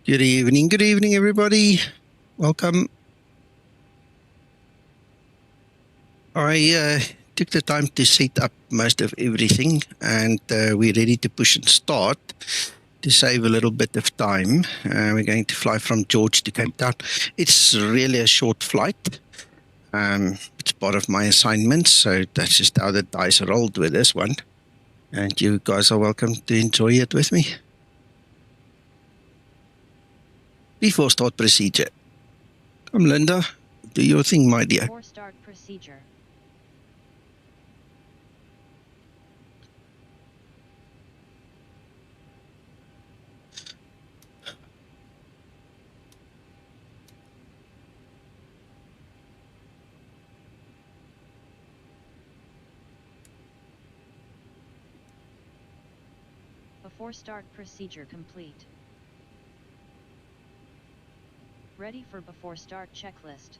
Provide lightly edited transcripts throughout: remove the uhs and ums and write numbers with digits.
Good evening, everybody. Welcome. I took the time to set up most of everything, and we're ready to push and start. To save a little bit of time, we're going to fly from George to Cape Town. It's really a short flight. It's part of my assignment, so that's just how the dice rolled with this one. And you guys are welcome to enjoy it with me. Before start procedure. Come, Linda, do your thing, my dear. Before start procedure. Before start procedure complete. Ready for before start checklist.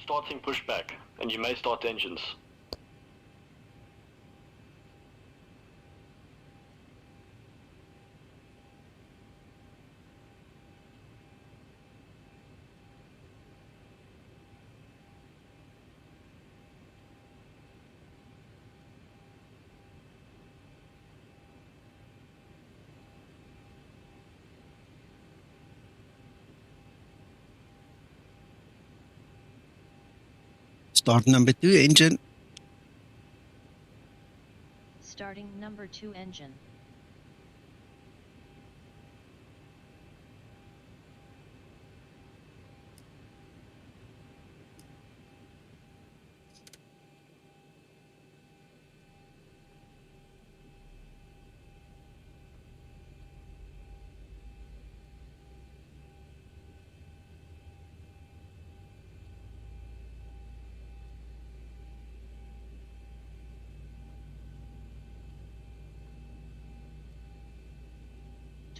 Starting pushback, and you may start engines. Start number 2 engine. Starting number 2 engine.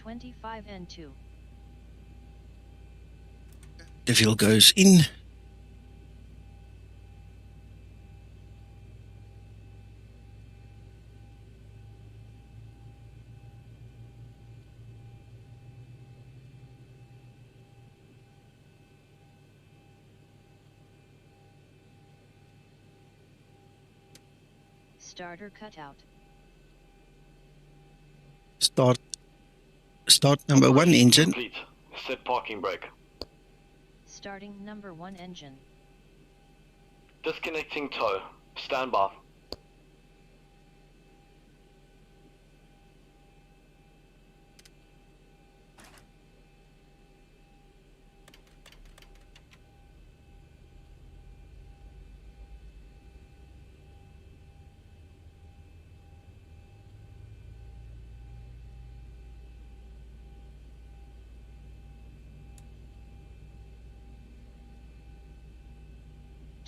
(25N2). The fuel goes in. Starter cutout. Start number 1 engine. Complete. Set parking brake. Starting number 1 engine. Disconnecting tow. Stand by.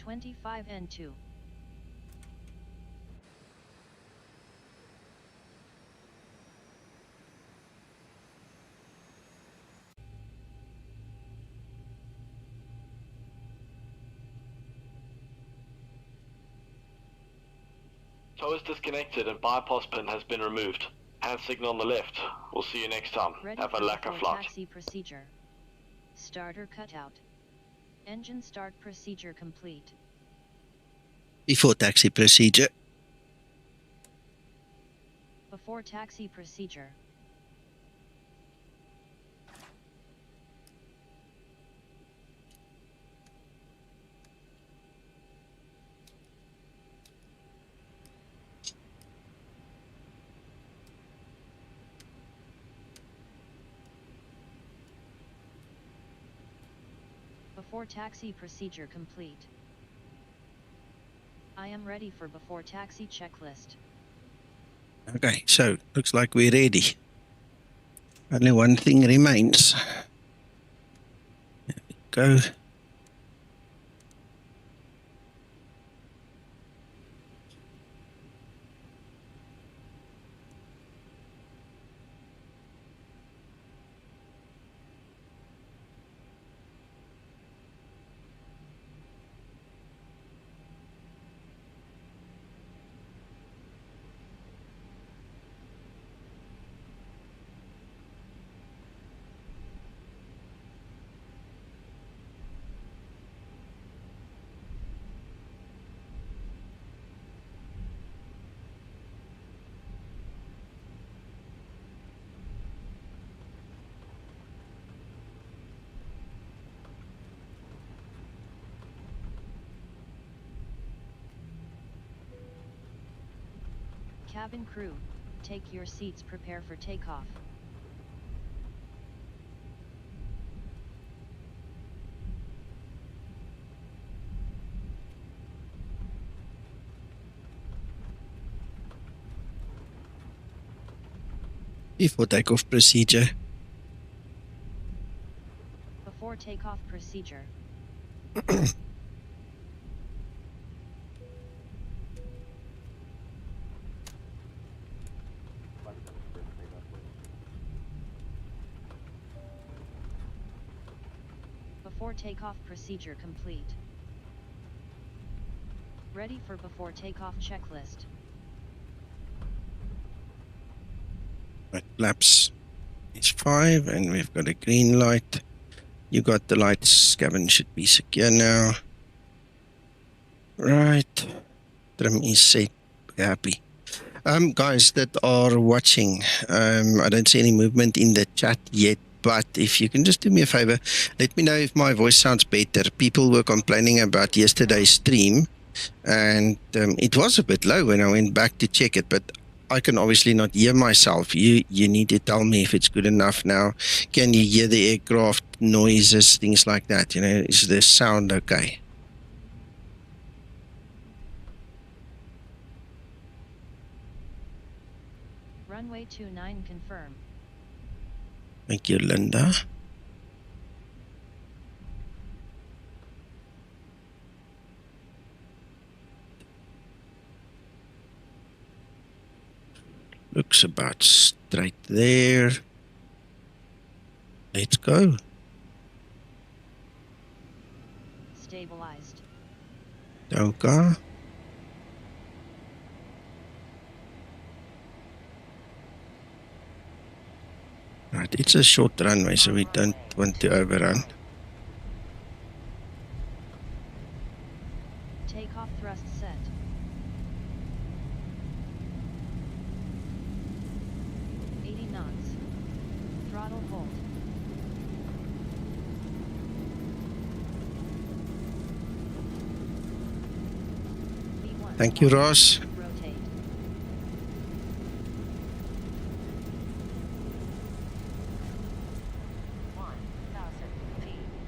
(25N2). Tow is disconnected and bypass pin has been removed. Hand signal on the left. We'll see you next time. Ready Have a for lacquer before flight. taxi procedure. Starter cutout. Engine start procedure complete. Before taxi procedure. Before taxi procedure. Before taxi procedure complete. I am ready for before taxi checklist. Okay, so looks like we're ready. Only one thing remains. There we go. Cabin crew, take your seats, prepare for takeoff. Before takeoff procedure. Before takeoff procedure. Before takeoff procedure complete. Ready for before takeoff checklist. Right, flaps is 5 and we've got a green light. You got the lights. Cabin should be secure now. Right. Trim is set. We're happy. Guys that are watching, I don't see any movement in the chat yet, but if you can just do me a favor, let me know if my voice sounds better. People were complaining about yesterday's stream, and it was a bit low when I went back to check it, but I can obviously not hear myself. You need to tell me if it's good enough now. Can you hear the aircraft noises, things like that? You know, is the sound okay? Runway 29 confirm. Thank you, Linda. Looks about straight there. Let's go. Stabilized. Okay. Right, it's a short runway, so we don't want to overrun. Takeoff thrust set. Throttle hold. V1. Thank you, Ross. Rotate.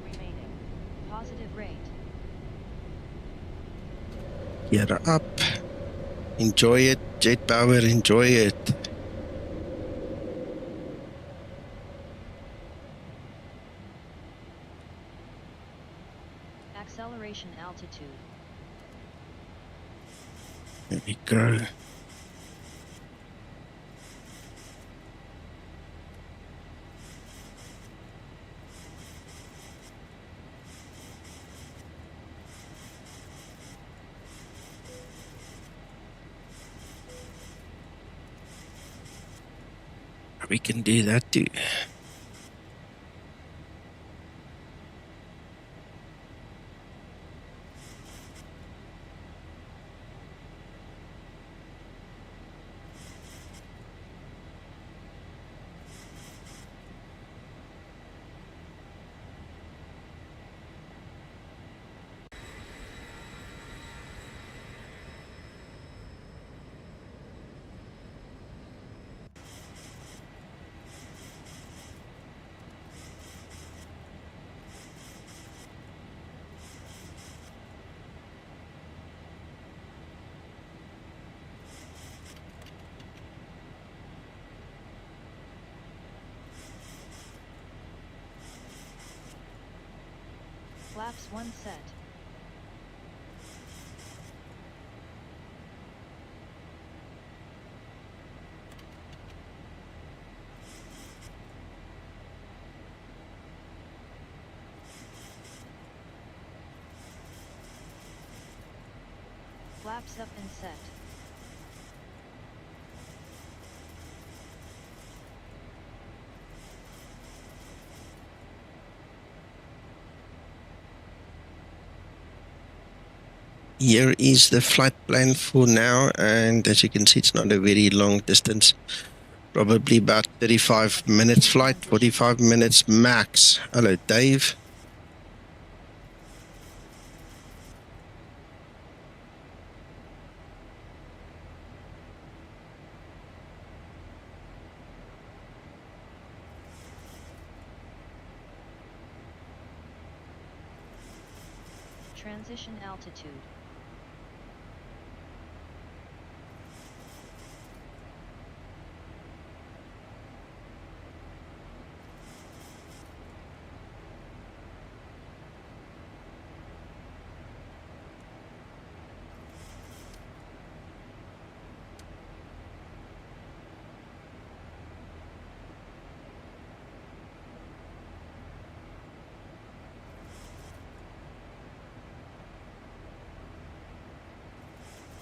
Remaining. Positive rate. Gear up. Enjoy it, jet power, enjoy it. Acceleration altitude. There we go. We can do that too. Flaps 1 set. Flaps up and set. Here is the flight plan for now, and as you can see, it's not a very long distance. Probably about 35 minutes flight, 45 minutes max. Hello, Dave. Transition altitude.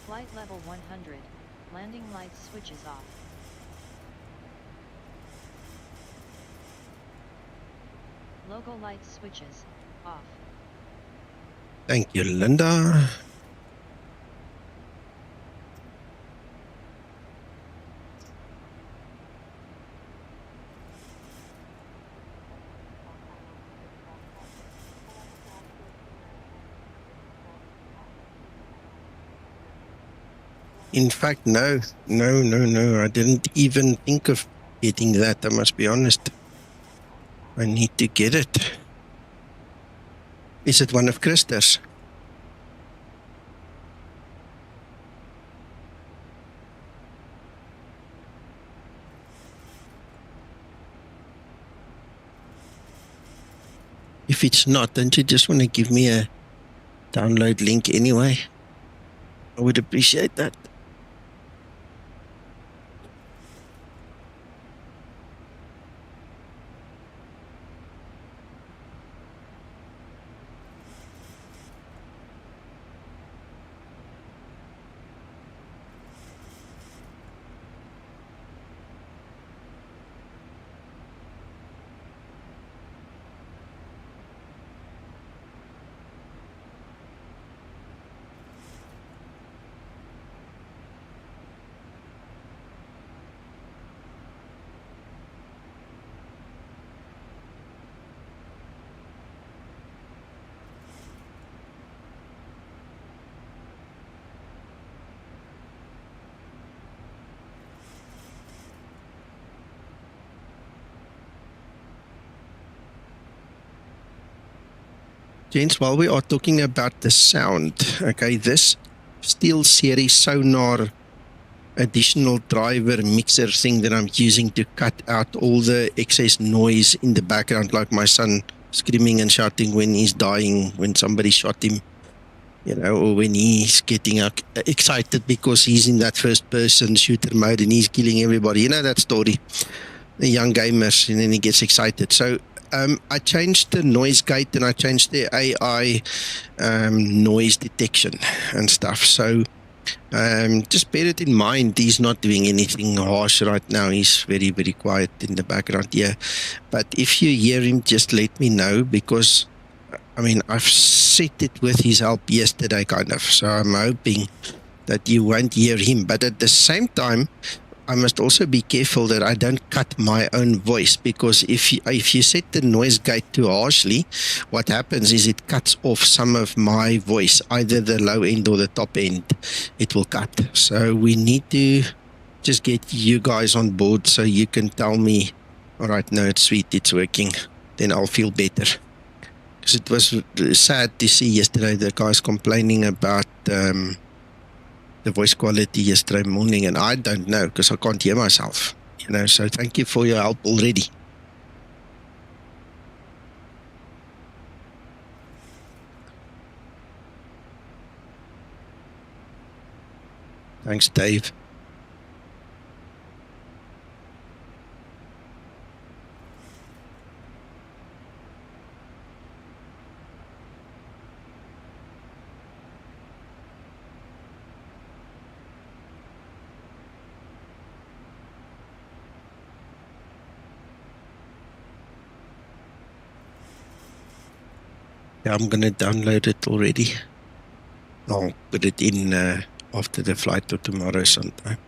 Flight level 100, landing lights switches off. Logo lights switches, off. Thank you, Linda. In fact, no, I didn't even think of getting that, I must be honest. I need to get it. Is it one of Krista's? If it's not, don't you just want to give me a download link anyway? I would appreciate that. Gents, while we are talking about the sound, okay, this Steel Series Sonar additional driver mixer thing that I'm using to cut out all the excess noise in the background, like my son screaming and shouting when he's dying, when somebody shot him, you know, or when he's getting excited because he's in that first person shooter mode and he's killing everybody. You know that story, the young gamers, and then he gets excited. So I changed the noise gate and I changed the AI noise detection and stuff. So just bear it in mind, he's not doing anything harsh right now. He's very, very quiet in the background here. But if you hear him, just let me know, because I mean, I've set it with his help yesterday, kind of. So I'm hoping that you won't hear him. But at the same time, I must also be careful that I don't cut my own voice, because if you set the noise gate too harshly, what happens is it cuts off some of my voice, either the low end or the top end, it will cut. So we need to just get you guys on board so you can tell me, all right, no, it's sweet, it's working. Then I'll feel better. Because it was sad to see yesterday the guys complaining about the voice quality yesterday morning, and I don't know because I can't hear myself, you know. So thank you for your help already. Thanks, Dave. Yeah, I'm going to download it already. I'll put it in after the flight or tomorrow sometime.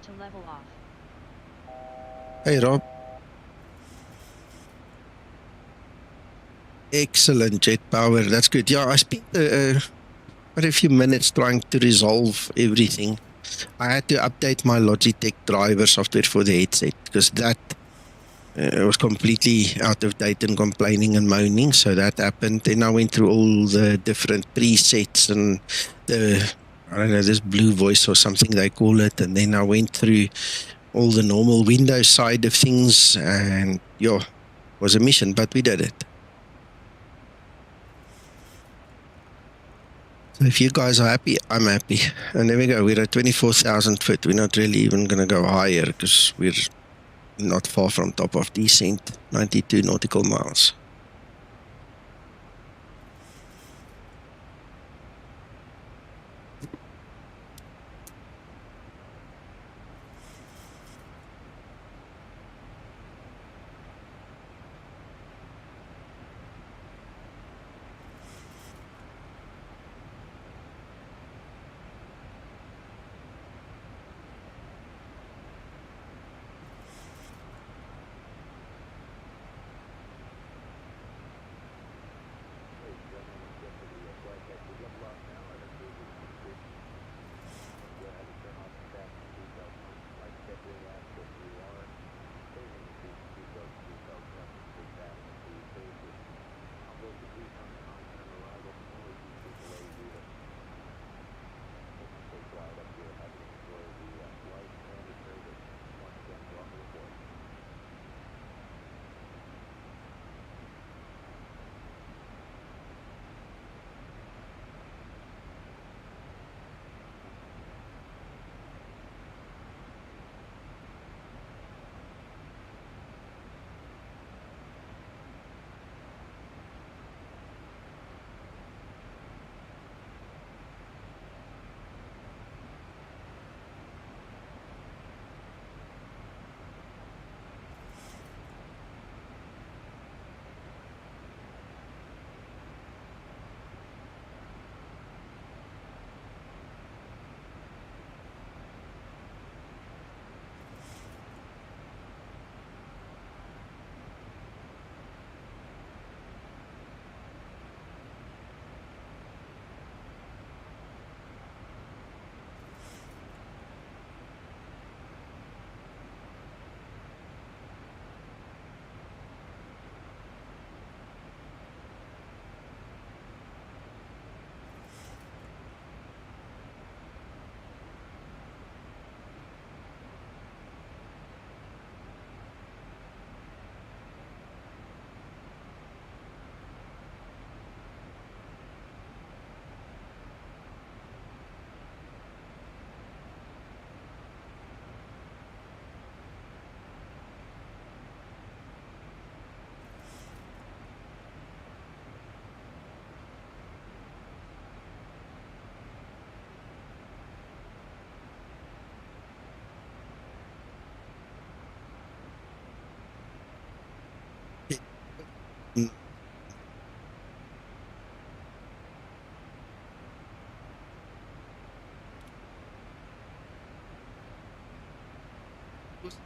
To level off. Hey, Rob. Excellent jet power. That's good. Yeah, I spent quite a few minutes trying to resolve everything. I had to update my Logitech driver software for the headset because that was completely out of date and complaining and moaning. So that happened. Then I went through all the different presets and I don't know, this blue voice or something they call it. And then I went through all the normal Windows side of things, and yeah, it was a mission, but we did it. So if you guys are happy, I'm happy. And there we go. We're at 24,000 foot. We're not really even going to go higher because we're not far from top of descent, 92 nautical miles.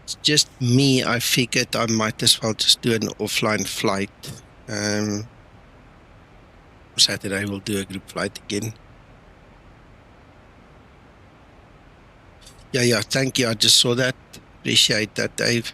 It's just me. I figured I might as well just do an offline flight. Saturday we'll do a group flight again. Yeah, thank you. I just saw that. Appreciate that, Dave.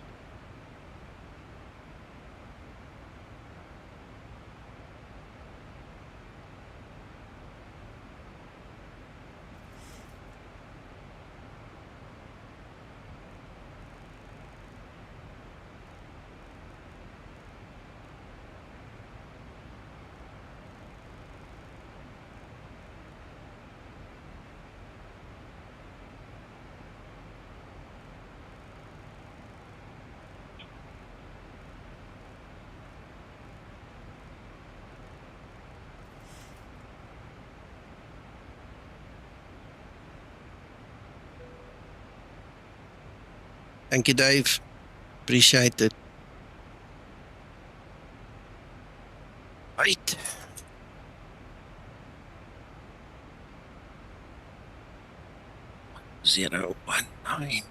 Thank you, Dave. Appreciate it. Right. Zero, 1, 9.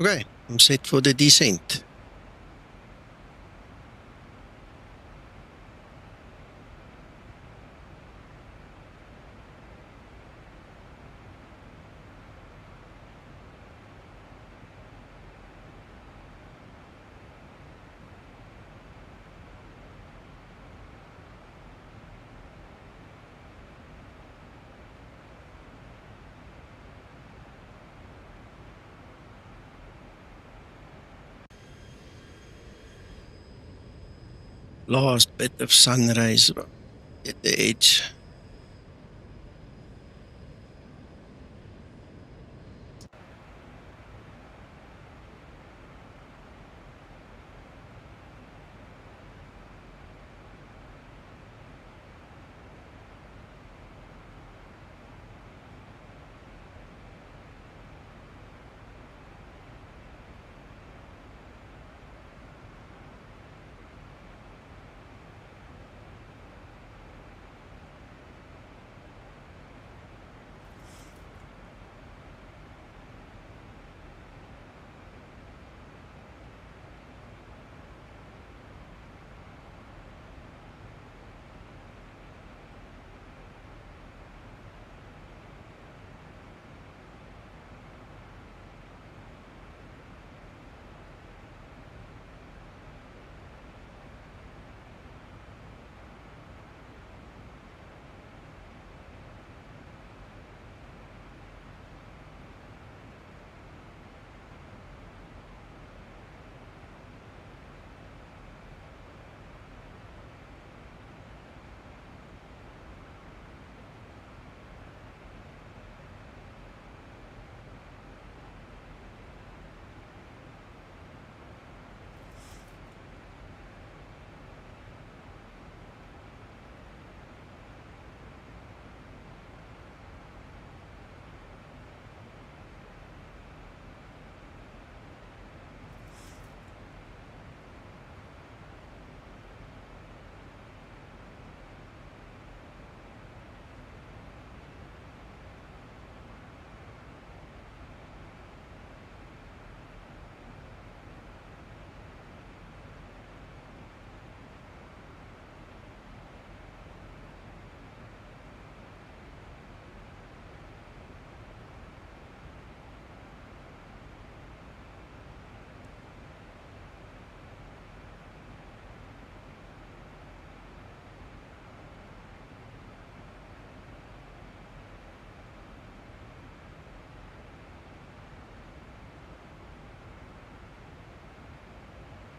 Okay, I'm set for the descent. Last bit of sun rays at the edge.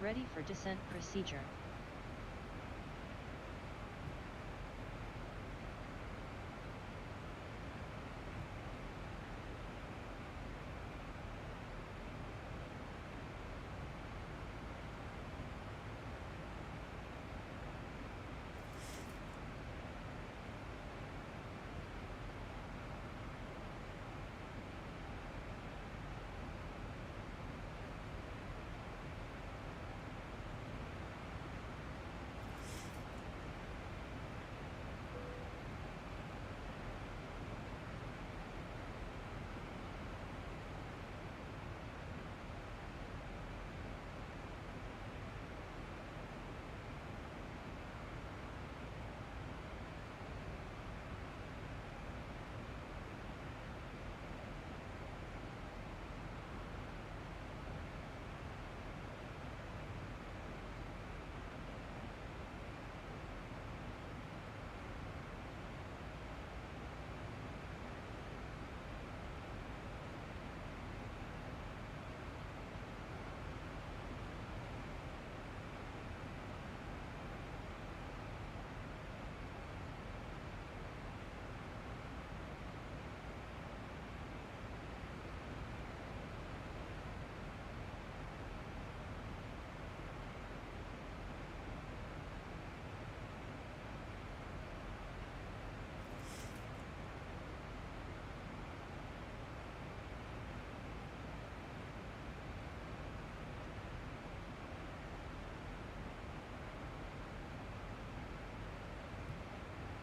Ready for descent procedure.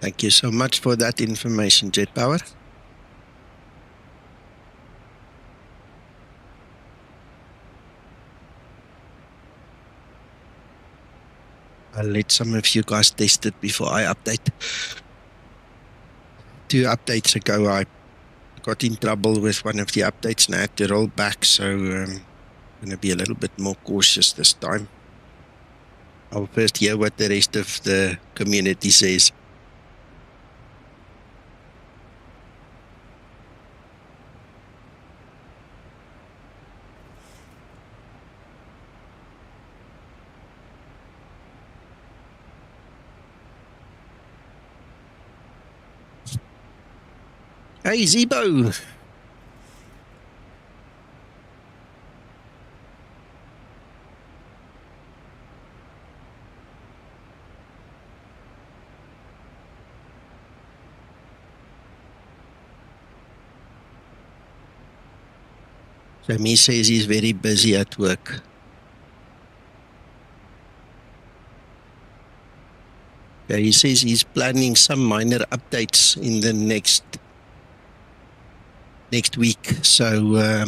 Thank you so much for that information, Jet Power. I'll let some of you guys test it before I update. 2 updates ago, I got in trouble with one of the updates and I had to roll back, so I'm going to be a little bit more cautious this time. I'll first hear what the rest of the community says. Hey, Zibo! So he says he's very busy at work. Yeah, he says he's planning some minor updates in the next week. So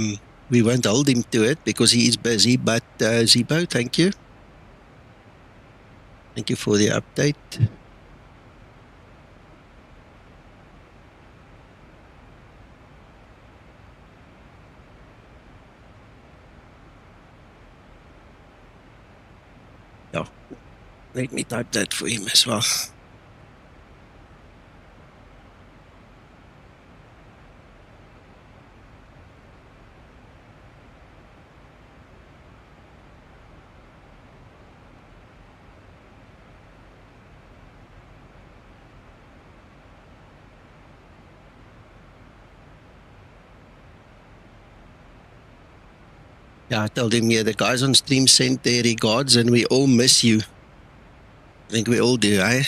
we won't hold him to it because he is busy. But Zibo, thank you. Thank you for the update. Yeah, let me type that for him as well. Yeah, I told him, yeah, the guys on stream sent their regards and we all miss you. I think we all do, eh?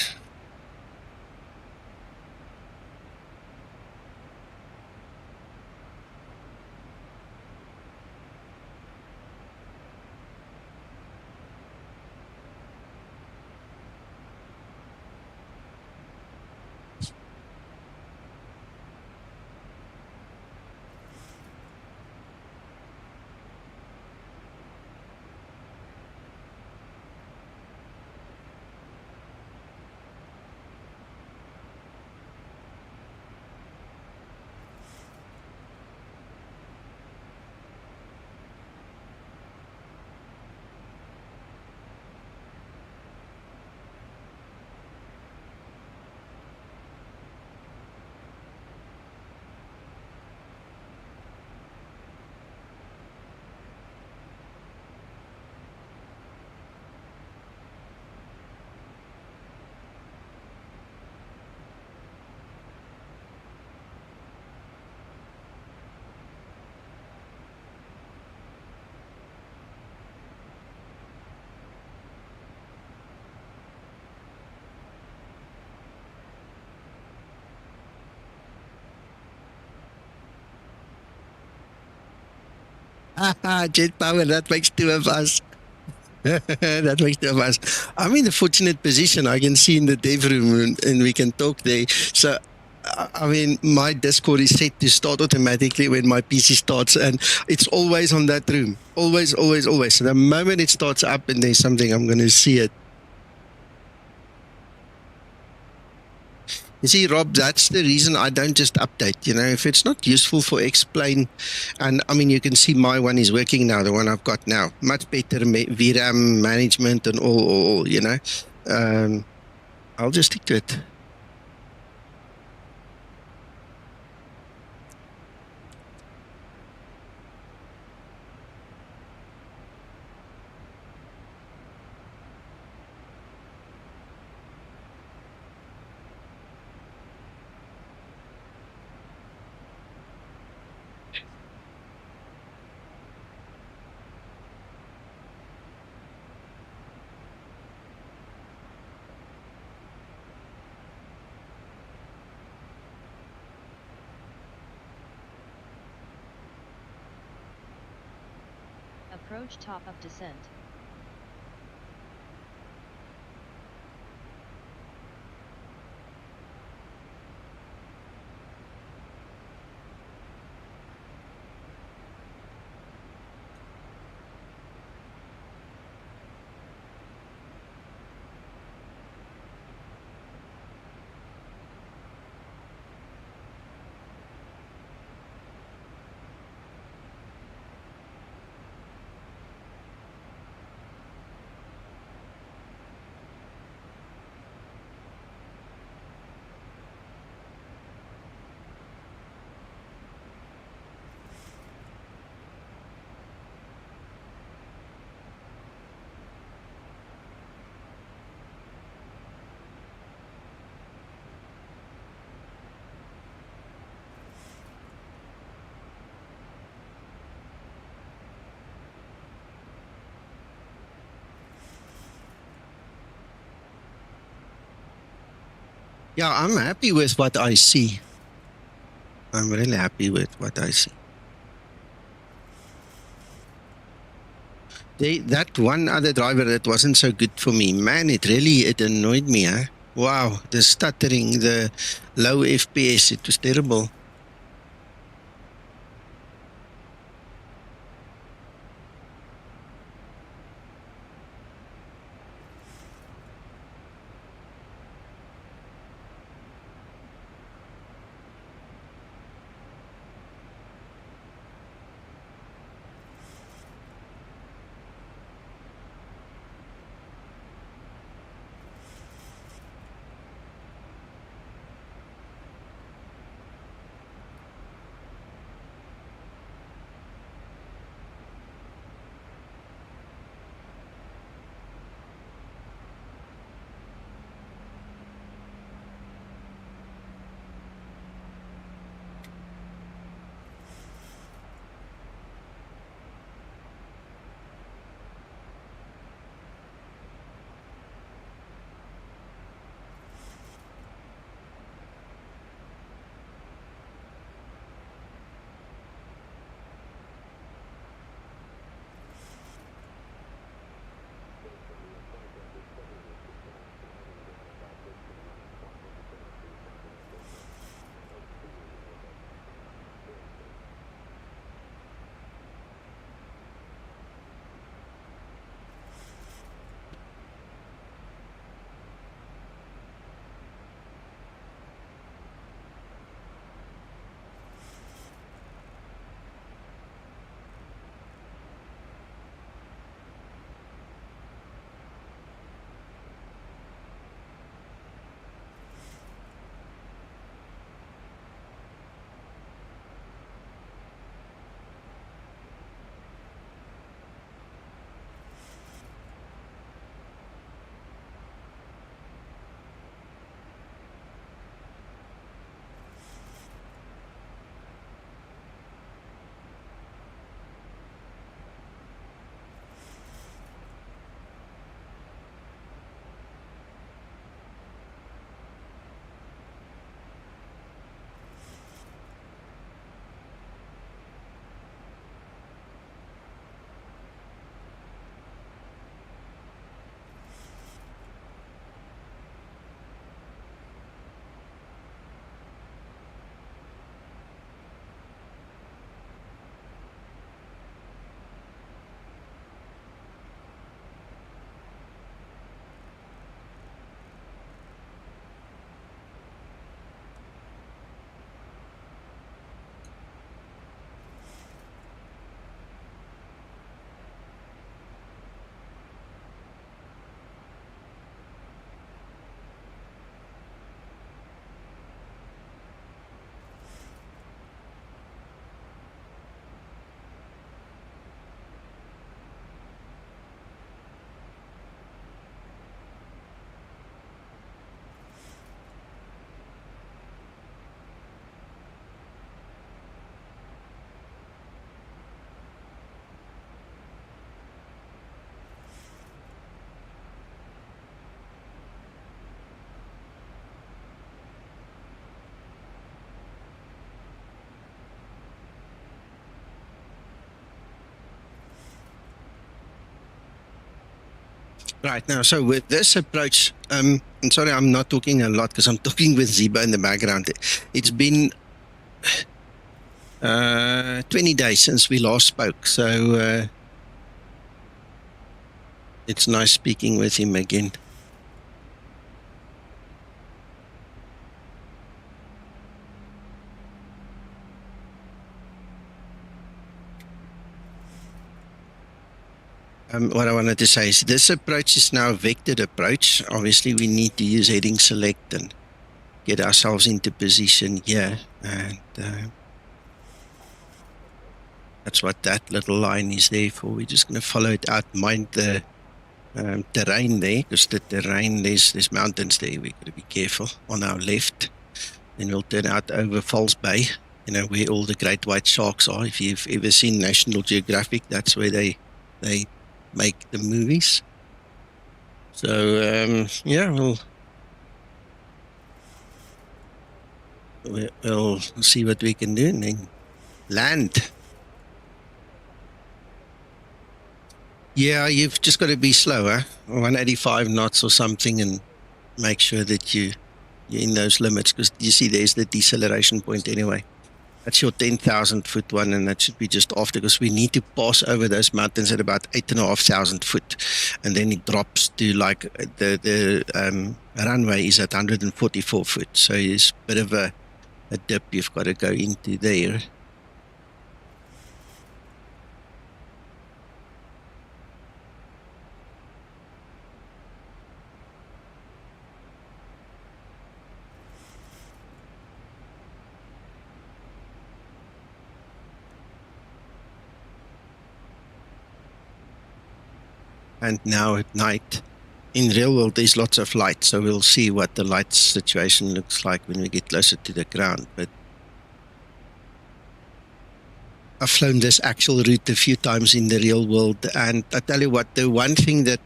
Jet power, that makes two of us. That makes two of us. I'm in a fortunate position. I can see in the dev room and we can talk there. So, I mean, my Discord is set to start automatically when my PC starts, and it's always on that room. Always, always, always. So the moment it starts up and there's something, I'm going to see it. You see, Rob, that's the reason I don't just update. You know, if it's not useful for explain, and I mean, you can see my one is working now, the one I've got now. Much better VRAM management and all, you know. I'll just stick to it. Approach top of descent. Yeah, I'm happy with what I see. I'm really happy with what I see. That one other driver that wasn't so good for me, man, it annoyed me, huh? Wow, the stuttering, the low FPS, it was terrible. Right now, so with this approach, and sorry, I'm not talking a lot because I'm talking with Ziba in the background. It's been 20 days since we last spoke, so it's nice speaking with him again. What I wanted to say is this approach is now a vectored approach. Obviously, we need to use heading select and get ourselves into position here. And that's what that little line is there for. We're just going to follow it out, mind the terrain there, because the terrain, there's mountains there. We've got to be careful on our left. Then we'll turn out over False Bay, you know, where all the great white sharks are. If you've ever seen National Geographic, that's where they make the movies. So yeah, we'll see what we can do and then land. Yeah, you've just got to be slower, 185 knots or something, and make sure that you're in those limits, because you see there's the deceleration point anyway. That's your 10,000 foot one, and that should be just after, because we need to pass over those mountains at about 8,500 foot, and then it drops to like the runway is at 144 foot, so it's a bit of a dip you've got to go into there. And now at night, in real world, there's lots of light, so we'll see what the light situation looks like when we get closer to the ground. But I've flown this actual route a few times in the real world, and I tell you what, the one thing that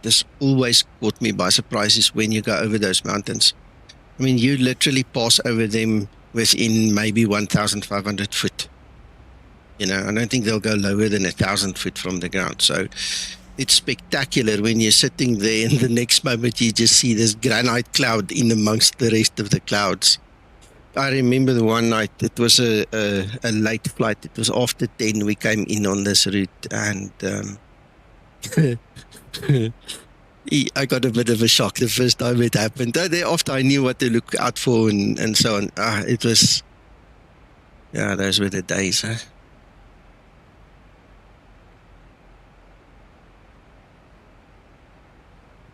has always caught me by surprise is when you go over those mountains. I mean, you literally pass over them within maybe 1,500 foot. You know, I don't think they'll go lower than 1,000 foot from the ground. So it's spectacular when you're sitting there and the next moment you just see this granite cloud in amongst the rest of the clouds. I remember the one night, it was a late flight. It was after 10 we came in on this route, and I got a bit of a shock the first time it happened. Thereafter I knew what to look out for and so on. It was, yeah, those were the days, huh?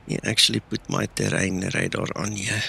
You actually put my terrain radar on here.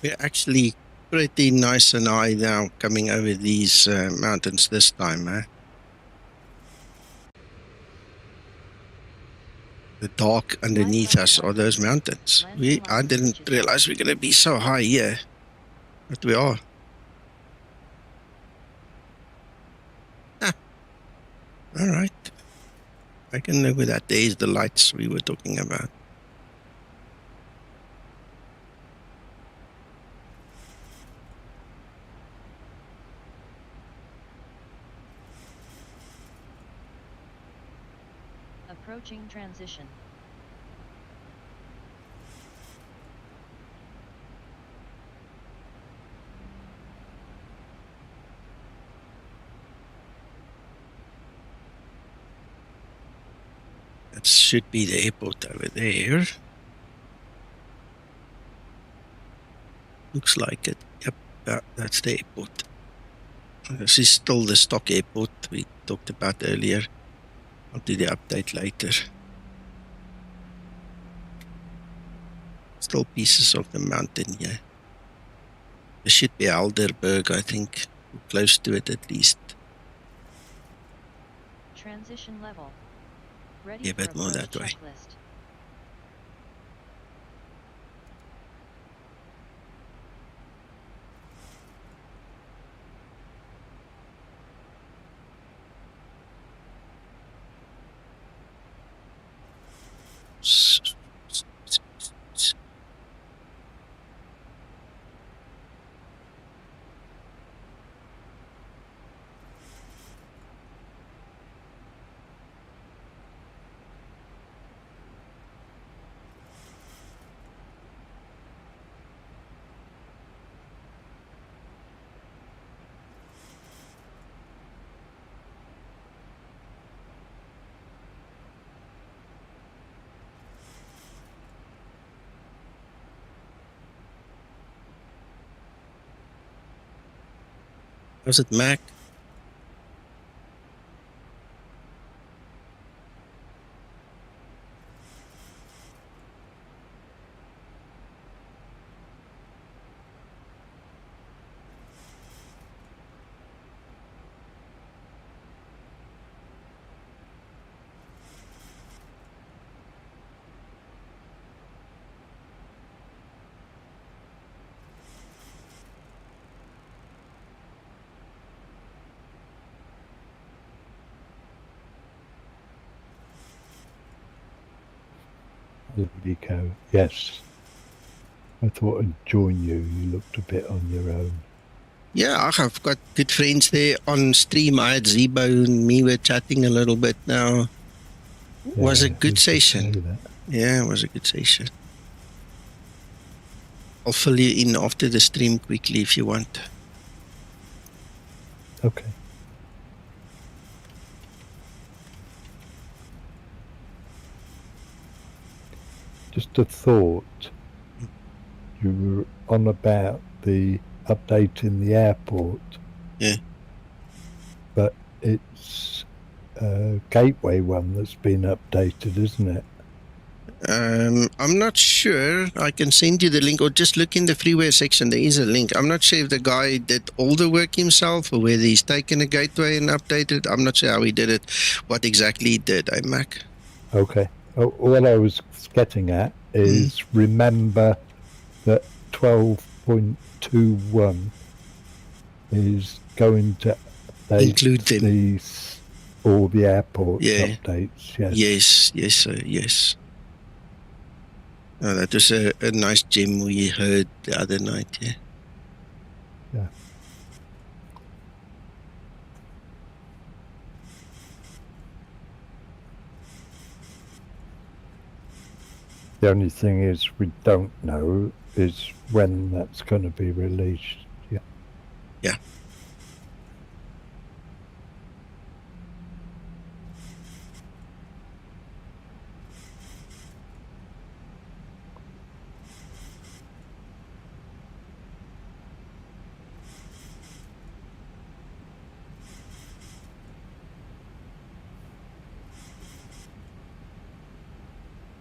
We're actually pretty nice and high now coming over these mountains this time, eh? The dark underneath us are those mountains. I didn't realize we're going to be so high here, but we are. All right. I can live with that. There's the lights we were talking about. Approaching transition. That should be the airport over there. Looks like it. Yep, that's the airport. This is still the stock airport we talked about earlier. I'll do the update later. Still pieces of the mountain here. There should be Alderberg, I think. Close to it at least. Transition level. Ready Yeah, a bit for more approach that way. checklist. Was it Mac? Nico, yes. I thought I'd join you. You looked a bit on your own. Yeah, I've got good friends there on stream. I had Zibo and me were chatting a little bit now. Was a good session. Yeah, it was a good session. I'll fill you in after the stream quickly if you want. Okay. Just a thought. You were on about the update in the airport. Yeah. But it's a gateway one that's been updated, isn't it? I'm not sure. I can send you the link or just look in the freeware section. There is a link. I'm not sure if the guy did all the work himself or whether he's taken a gateway and updated. I'm not sure how he did it, what exactly he did, Mac? Okay. What I was getting at is remember that 12.21 is going to include them. All the airport updates. Yes, sir, yes. Oh, that was a nice gem we heard the other night, yeah. Yeah. The only thing is we don't know is when that's going to be released. Yeah. Yeah.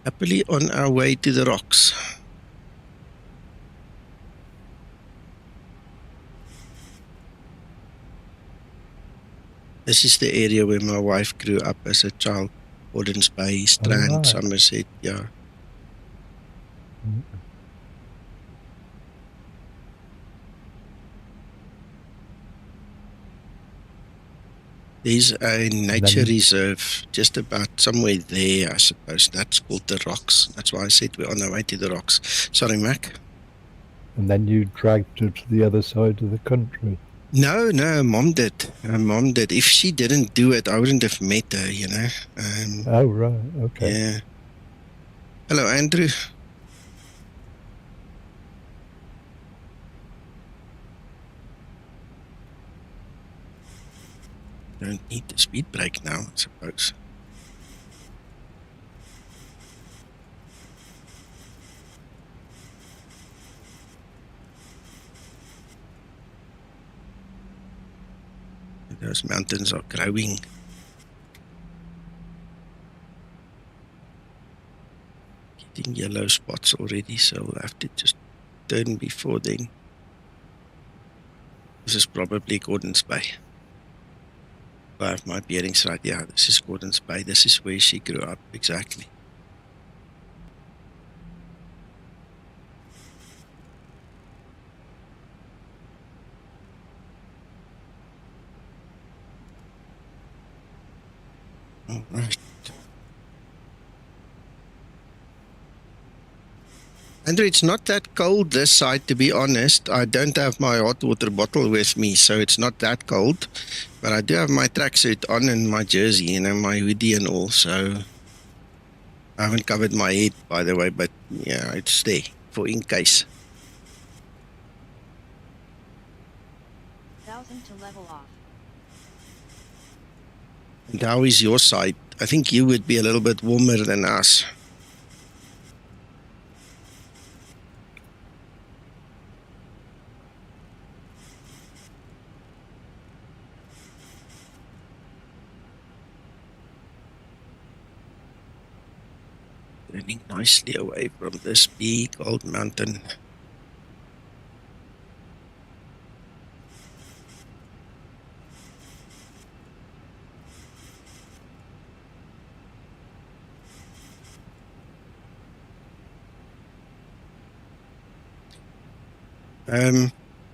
Happily on our way to the rocks. This is the area where my wife grew up as a child. Gordons Bay, Strand, right. Somerset, yeah. Mm. There's a nature then- reserve just about somewhere there, I suppose. That's called the Rocks. That's why I said we're on our way to the Rocks. Sorry, Mac. And then you dragged her to the other side of the country. No, Mom did. Mom did. If she didn't do it, I wouldn't have met her, you know. Oh, right. Okay. Yeah. Hello, Andrew. Don't need the speed brake now, I suppose. Those mountains are growing. Getting yellow spots already, so we'll have to just turn before then. This is probably Gordon's Bay. I have my bearings right. Yeah, this is Gordon's Bay. This is where she grew up, exactly. All right. Andrew, it's not that cold this side, to be honest. I don't have my hot water bottle with me, so it's not that cold. But I do have my tracksuit on and my jersey, you know, my hoodie and all, so I haven't covered my head, by the way, but yeah, it's there for in case. 1000 to level off. And how is your side? I think you would be a little bit warmer than us. Turning nicely away from this big old mountain.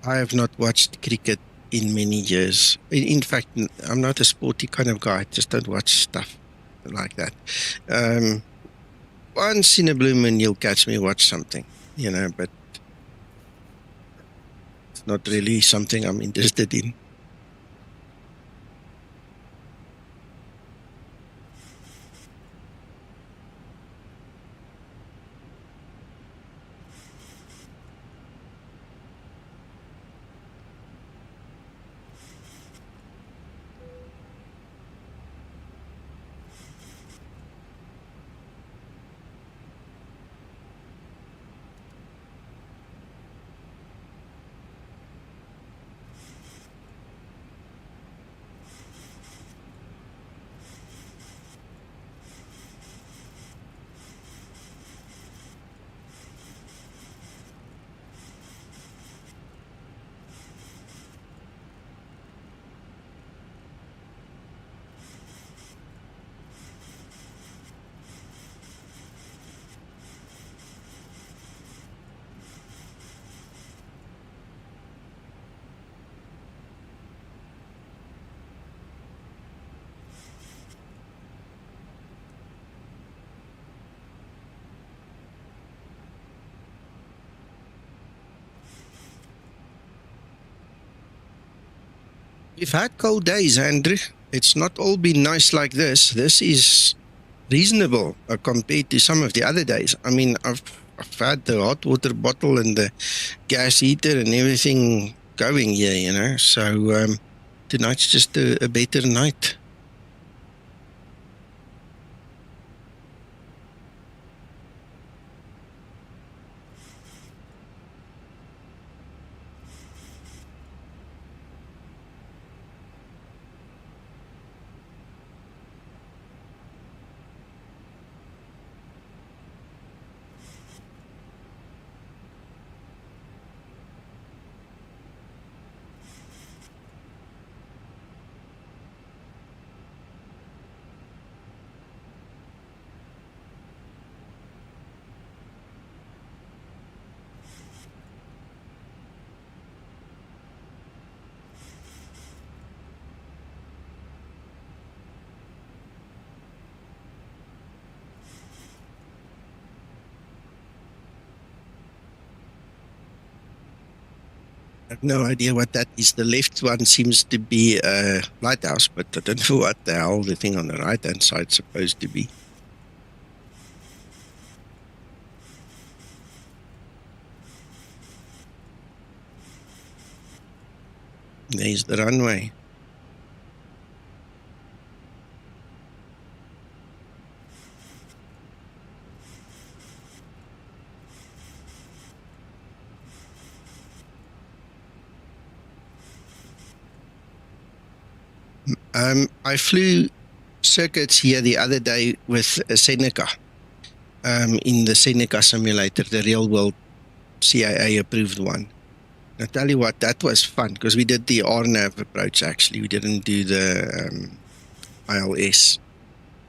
I have not watched cricket in many years. In fact, I'm not a sporty kind of guy. I just don't watch stuff like that. Once in a blue moon, you'll catch me watch something, you know, but it's not really something I'm interested in. We've had cold days, Andrew. It's not all been nice like this. This is reasonable compared to some of the other days. I mean, I've had the hot water bottle and the gas heater and everything going here, you know. So tonight's just a better night. I have no idea what that is. The left one seems to be a lighthouse, but I don't know what the hell the thing on the right-hand side is supposed to be. There's the runway. I flew circuits here the other day with a Seneca in the Seneca simulator, the real world CAA approved one. I tell you what, that was fun because we did the RNAV approach actually. We didn't do the ILS.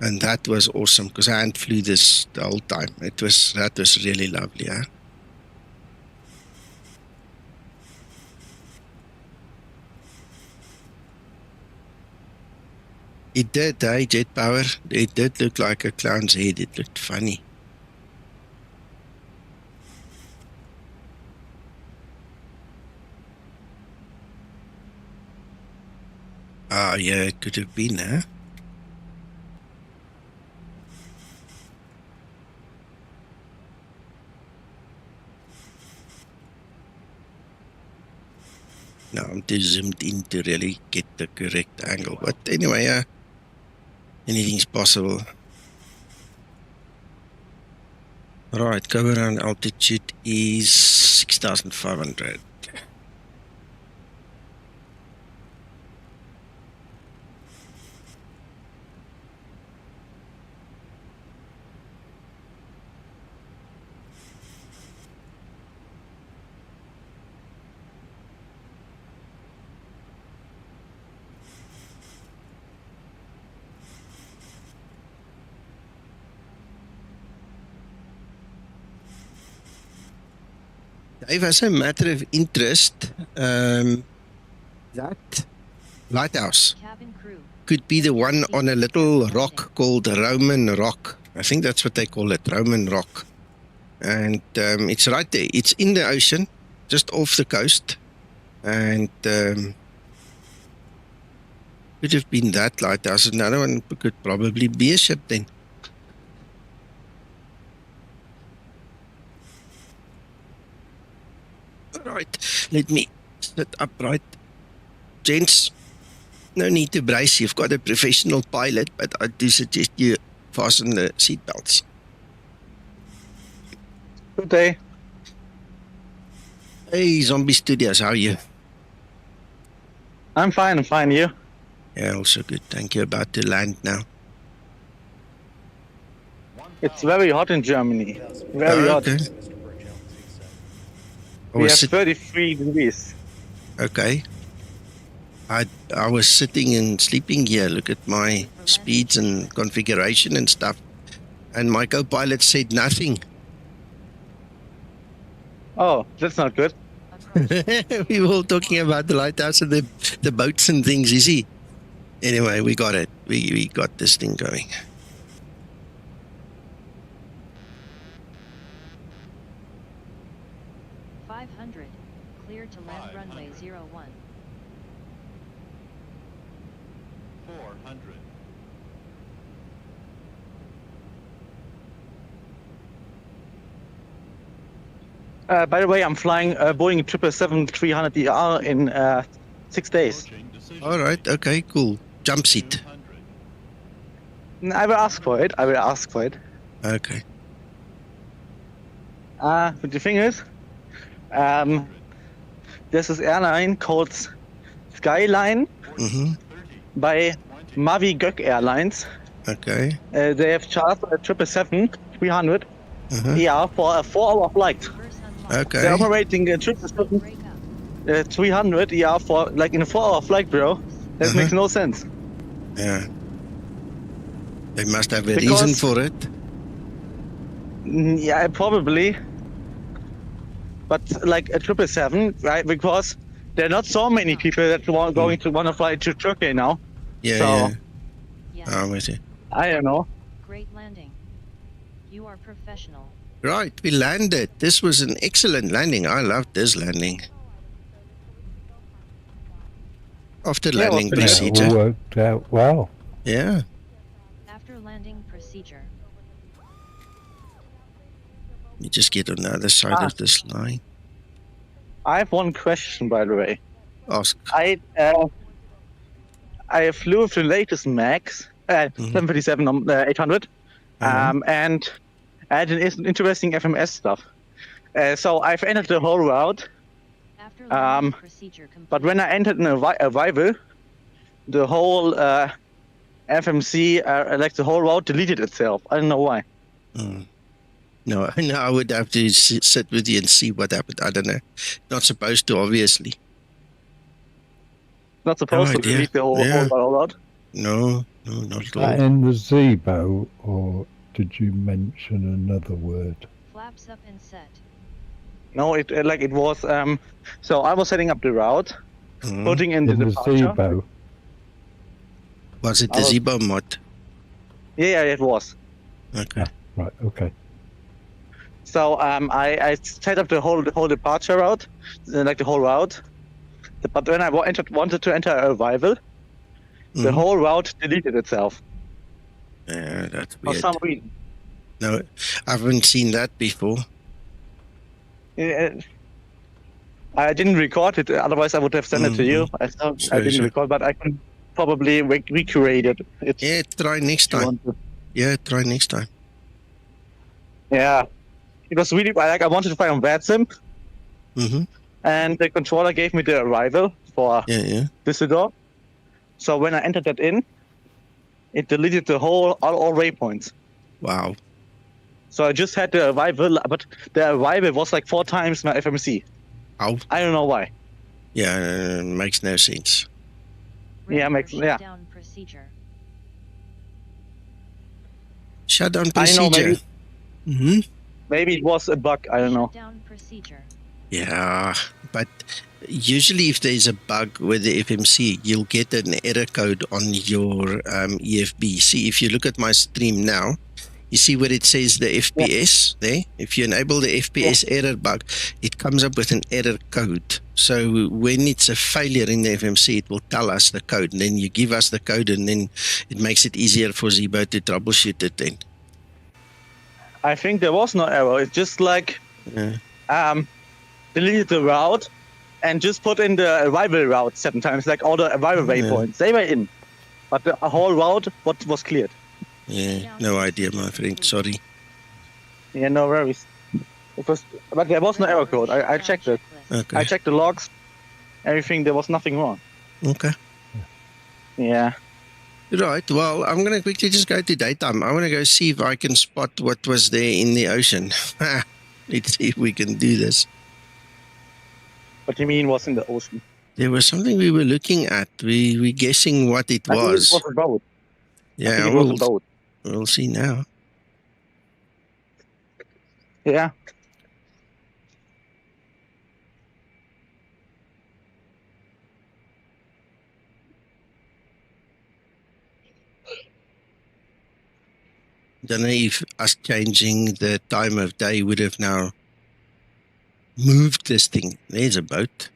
And that was awesome because I hadn't flew this the whole time. That was really lovely, huh? It did, jet power. It did look like a clown's head. It looked funny. Ah, yeah, it could have been, huh? No, I'm too zoomed in to really get the correct angle. But anyway, anything's possible. Right, go around altitude is 6,500. Dave, as a matter of interest, that lighthouse Cabin crew. could be the one on a little rock called Roman Rock. I think that's what they call it, Roman Rock. And it's right there. It's in the ocean, just off the coast. And could have been that lighthouse. Another one could probably be a ship then. Right, let me sit upright. Gents, no need to brace. You've got a professional pilot, but I do suggest you fasten the seatbelts. Good day. Hey, Zombie Studios, how are you? I'm fine, you? Yeah, also good. Thank you. About to land now. It's very hot in Germany. Very hot. Okay. We have 33 degrees. Okay. I was sitting and sleeping here. Look at my speeds and configuration and stuff. And my co-pilot said nothing. Oh, that's not good. We were all talking about the lighthouse and the boats and things, you see. Anyway, we got it. We got this thing going. Clear to land runway 01. 400. By the way, I'm flying Boeing 777-300ER in 6 days. All right. Okay, cool. Jump seat. I will ask for it. Okay. But the thing is, there's this airline called Skyline by Mavi Gök Airlines. Okay. They have chartered a 777-300 ER for a 4-hour flight. Okay. They're operating a 777-300 ER for like in a 4-hour flight, bro. That makes no sense. Yeah. They must have a reason for it. Yeah, probably. But like a 777, right? Because there are not so many people that want to fly to Turkey now. Yeah, so, Yes. I'm with you. I don't know. Great landing. You are professional. Right, we landed. This was an excellent landing. I loved this landing. After Yeah, it was landing pretty good. Yeah, it all procedure. worked out well. Yeah. After landing procedure. You just get on the other side of this line. I have one question, by the way. Ask. I flew with the latest Max, 737 800, and I had an interesting FMS stuff. So I've entered the whole route, After landing procedure complete. but when I entered an arrival, the whole FMC, like the whole route, deleted itself. I don't know why. No, I would have to sit with you and see what happened. I don't know. Not supposed to, obviously. Not supposed to idea. delete the whole route. No, not at all. In the Zibo, or did you mention another word? Flaps up and set. No, it was. So I was setting up the route, putting in the In the departure. Zibo. Was it the Zibomod? Yeah, it was. Okay. Right, okay. So I set up the whole departure route, like the whole route. But when I wanted to enter a arrival, the whole route deleted itself Yeah, that's for weird. some reason. No, I haven't seen that before. I didn't record it, otherwise I would have sent it to you. I didn't record, but I can probably recreate it. Yeah, try next time. Yeah, try next time. Yeah, it was really like I wanted to fly on VADSIM, Mm-hmm. and the controller gave me the arrival for Düsseldorf. So when I entered that in, it deleted the all waypoints. Wow. So I just had the arrival, but the arrival was like 4 times my FMC. Ow. I don't know why. Yeah, makes no sense. Shutdown procedure. Shutdown I know, procedure. maybe it was a bug. I don't know. Shutdown procedure. Yeah, but usually if there's a bug with the FMC, you'll get an error code on your EFB. See, if you look at my stream now, you see where it says the FPS there? If you enable the FPS error bug, it comes up with an error code. So when it's a failure in the FMC, it will tell us the code. And then you give us the code, and then it makes it easier for Zibo to troubleshoot it then. I think there was no error. It's just like deleted the route and just put in the arrival route 7 times, like all the arrival waypoints. They were in, but the whole route was cleared. Yeah, no idea, my friend. Sorry. Yeah, no worries. But there was no error code. I checked it. Okay. I checked the logs, everything. There was nothing wrong. Okay. Yeah. Right. Well, I'm going to quickly just go to daytime. I want to go see if I can spot what was there in the ocean. Let's see if we can do this. What do you mean was in the ocean? There was something we were looking at. We were guessing what it I think was. it was a boat. Yeah, I think it was a boat. We'll see now. Yeah. Don't know if us changing the time of day would have now moved this thing. There's a boat.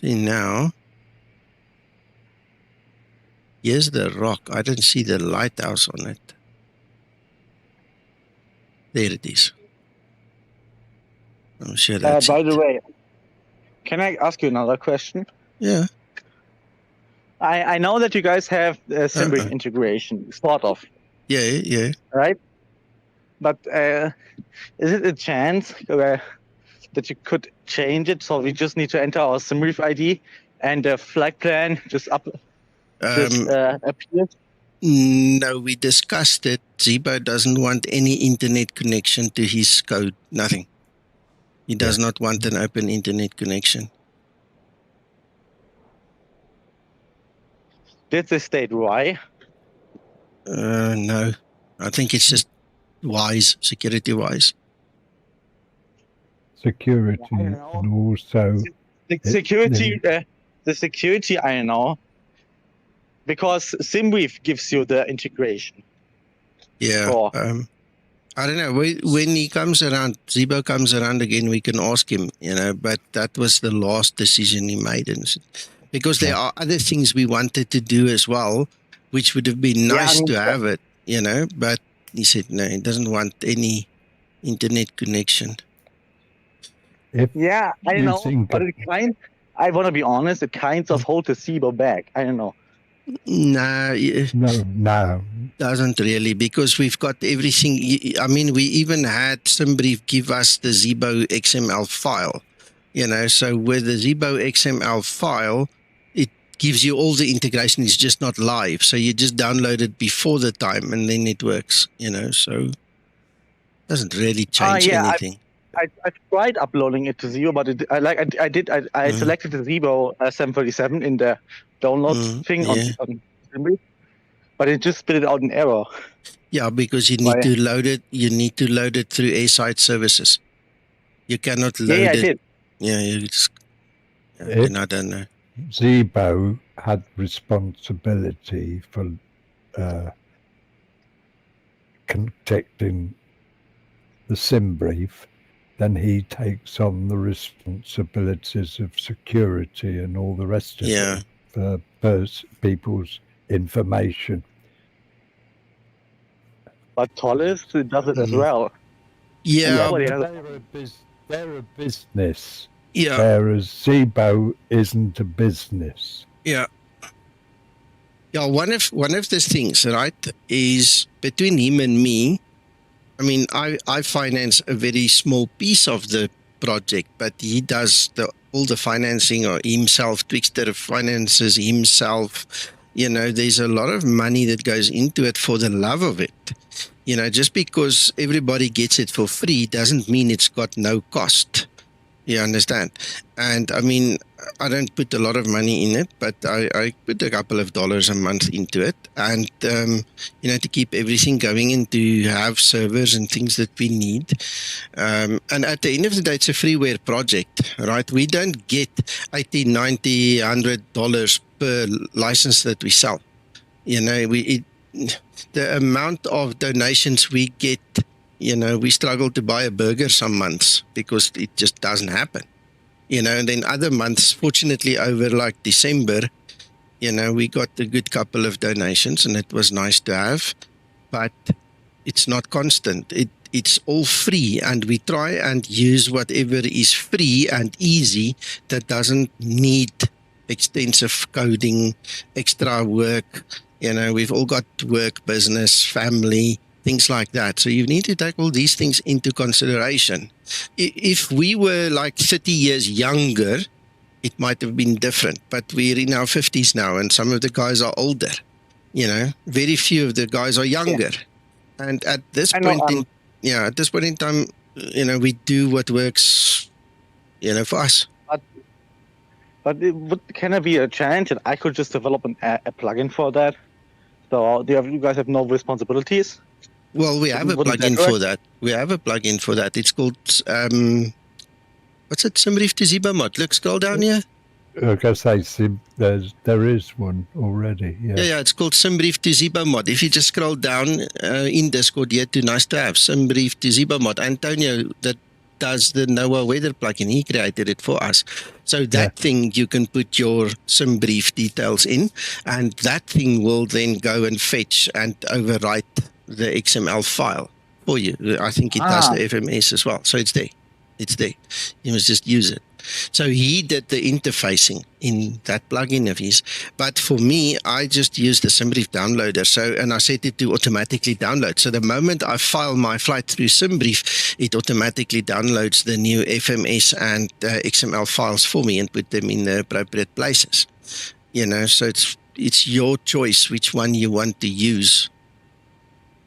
See now. Here's the rock. I don't see the lighthouse on it. There it is. I'm sure that's By the way, can I ask you another question? Yeah. I know that you guys have Simbrick integration, sort of. Yeah. Right? But is it a chance that you could change it so we just need to enter our Simbrick ID and the flight plan just appears? No, we discussed it. Zibo doesn't want any internet connection to his code. Nothing. He does not want an open internet connection. Did they state why? No. I think it's just wise, security-wise. Security, and also... The security, I know. because SimBrief gives you the integration. Yeah. For- I don't know. When he comes around, Zibo comes around again, we can ask him, but that was the last decision he made. Because there are other things we wanted to do as well, which would have been nice to have it, but he said no, he doesn't want any internet connection. I don't know, but I want to be honest, it kind of holds the Zibo back. I don't know. No, doesn't really, because we've got everything. I mean, we even had SimBrief give us the Zibo XML file, so with the Zibo XML file, it gives you all the integration. It's just not live, so you just download it before the time and then it works, so it doesn't really change anything. I tried uploading it to Zibo, but I selected the Zibo 737 in the download thing on SimBrief, but it just spit it out an error. Yeah, because you need to load it. You need to load it through airside services. You cannot load it. I did. Yeah, you just. I don't know. Zibo had responsibility for contacting the SimBrief. Then he takes on the responsibilities of security and all the rest of it for people's information. But Tollis does it as well. Yeah, they're a business. Yeah. Whereas Zibo isn't a business. Yeah. Yeah, one of the things, right, is between him and me. I mean, I finance a very small piece of the project, but he does all the financing or himself. Twixter finances himself. There's a lot of money that goes into it for the love of it. Just because everybody gets it for free doesn't mean it's got no cost. You understand? And I mean, I don't put a lot of money in it, but I put a couple of dollars a month into it. And, to keep everything going and to have servers and things that we need. And at the end of the day, it's a freeware project, right? We don't get $80, $90, $100 per license that we sell. The amount of donations we get, we struggle to buy a burger some months because it just doesn't happen. And then other months, fortunately over like December, we got a good couple of donations and it was nice to have, but it's not constant. It's all free, and we try and use whatever is free and easy that doesn't need extensive coding, extra work. We've all got work, business, family, things like that. So you need to take all these things into consideration. If we were like 30 years younger, it might have been different, but we're in our 50s now, and some of the guys are older. Very few of the guys are younger. And at this point in time, we do what works, for us. But can there be a chance that I could just develop a plugin for that? So you guys have no responsibilities? Well, we have a plugin for that. We have a plugin for that. It's called, what's it? SimBrief to Zibomod. Look, scroll down here. Like I say, there is one already. Yeah, it's called SimBrief to Zibomod. If you just scroll down in Discord here to Nice to Have, SimBrief to Zibomod. Antonio, that does the NOAA weather plugin. He created it for us. So that thing, you can put your SimBrief details in, and that thing will then go and fetch and overwrite the XML file for you. I think it does the FMS as well. So it's there. You must just use it. So he did the interfacing in that plugin of his. But for me, I just use the SimBrief downloader. And I set it to automatically download. So the moment I file my flight through SimBrief, it automatically downloads the new FMS and XML files for me and put them in the appropriate places. So it's your choice which one you want to use.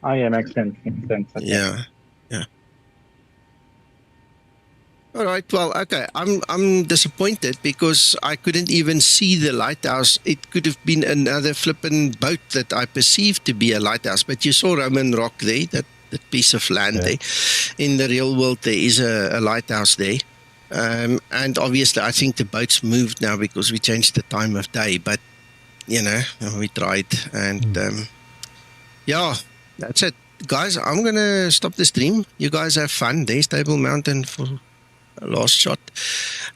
Oh yeah, makes sense. Okay. Yeah. All right. Well, okay. I'm disappointed because I couldn't even see the lighthouse. It could have been another flippin' boat that I perceived to be a lighthouse. But you saw Roman Rock there, that piece of land there. In the real world, there is a lighthouse there. And obviously, I think the boat's moved now because we changed the time of day. But you know, we tried. And yeah, that's it. Guys, I'm going to stop the stream. You guys have fun. There's Table Mountain for a last shot.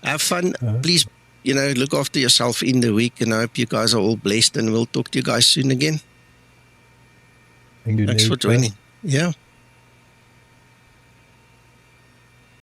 Have fun. Please, you know, look after yourself in the week, and I hope you guys are all blessed, and we'll talk to you guys soon again. Thank you, Thanks for Nico. joining. Yeah.